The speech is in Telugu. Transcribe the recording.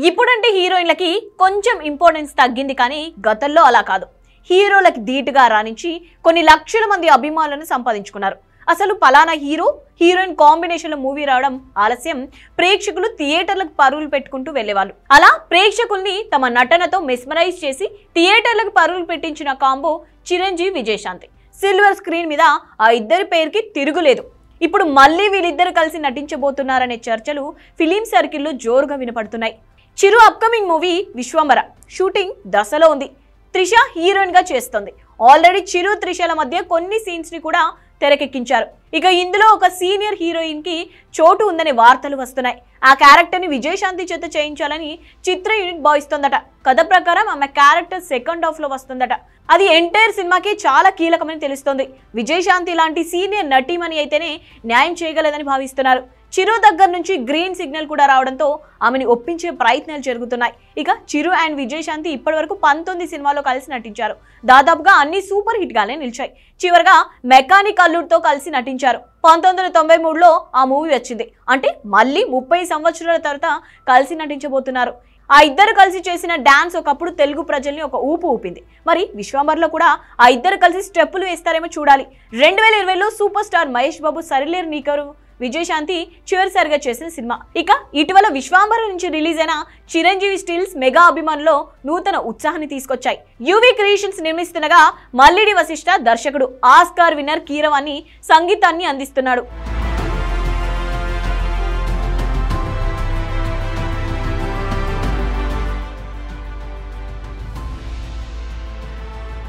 ఇప్పుడంటే హీరోయిన్లకి కొంచెం ఇంపార్టెన్స్ తగ్గింది, కానీ గతంలో అలా కాదు. హీరోలకి ధీటుగా రాణించి కొన్ని లక్షల మంది అభిమానులను సంపాదించుకున్నారు. అసలు పలానా హీరో హీరోయిన్ కాంబినేషన్లో మూవీ రావడం ఆలస్యం ప్రేక్షకులు థియేటర్లకు పరుగులు పెట్టుకుంటూ వెళ్లేవాళ్ళు. అలా ప్రేక్షకుల్ని తమ నటనతో మెస్మరైజ్ చేసి థియేటర్లకు పరుగులు పెట్టించిన combo Chiranjeevi Vijayashanti. Silver screen మీద ఆ ఇద్దరి పేరుకి తిరుగులేదు. ఇప్పుడు మళ్ళీ వీళ్ళిద్దరు కలిసి నటించబోతున్నారనే చర్చలు ఫిలిం సర్కిల్లో జోరుగా వినపడుతున్నాయి. చిరు అప్కమింగ్ మూవీ విశ్వంబర షూటింగ్ దశలో ఉంది. త్రిష హీరోయిన్ గా చేస్తోంది. ఆల్రెడీ చిరు త్రిషల మధ్య కొన్ని సీన్స్ ని కూడా తెరకెక్కించారు. ఇక ఇందులో ఒక సీనియర్ హీరోయిన్ కి చోటు ఉందనే వార్తలు వస్తున్నాయి. ఆ క్యారెక్టర్ ని విజయశాంతి చేత చేయించాలని చిత్ర యూనిట్ భావిస్తోందట. కథ ప్రకారం ఆమె క్యారెక్టర్ సెకండ్ హాఫ్ లో వస్తుందట. అది ఎంటైర్ సినిమాకి చాలా కీలకమని తెలుస్తోంది. విజయశాంతి లాంటి సీనియర్ నటీమణి అయితేనే న్యాయం చేయగలదని భావిస్తున్నారు. చిరు దగ్గర నుంచి గ్రీన్ సిగ్నల్ కూడా రావడంతో ఆమెని ఒప్పించే ప్రయత్నాలు జరుగుతున్నాయి. ఇక చిరు అండ్ విజయశాంతి ఇప్పటివరకు 19 సినిమాలో కలిసి నటించారు. దాదాపుగా అన్ని సూపర్ హిట్ గానే నిలిచాయి. చివరగా మెకానిక్ అల్లుడితో కలిసి నటించారు. 1993లో ఆ మూవీ వచ్చింది. అంటే మళ్ళీ 30 సంవత్సరాల తర్వాత కలిసి నటించబోతున్నారు. ఆ ఇద్దరు కలిసి చేసిన డాన్స్ ఒకప్పుడు తెలుగు ప్రజల్ని ఒక ఊపు ఊపింది. మరి విశ్వంబర్లో కూడా ఆ ఇద్దరు కలిసి స్టెప్పులు వేస్తారేమో చూడాలి. 2020లో సూపర్ స్టార్ మహేష్ బాబు సరిలేరు నీకెవరు విజయశాంతి చివరిసారిగా చేసిన సినిమా. ఇక ఇటీవల విశ్వాంబర నుంచి రిలీజ్ అయిన చిరంజీవి స్టిల్స్ మెగా అభిమానుల్లో నూతన ఉత్సాహాన్ని తీసుకొచ్చాయి. యువి క్రియేషన్స్ నిర్మిస్తుండగా మల్లిడి వశిష్ఠ దర్శకుడు, ఆస్కార్ విన్నర్ కీరవాణి సంగీతాన్ని అందిస్తున్నాడు.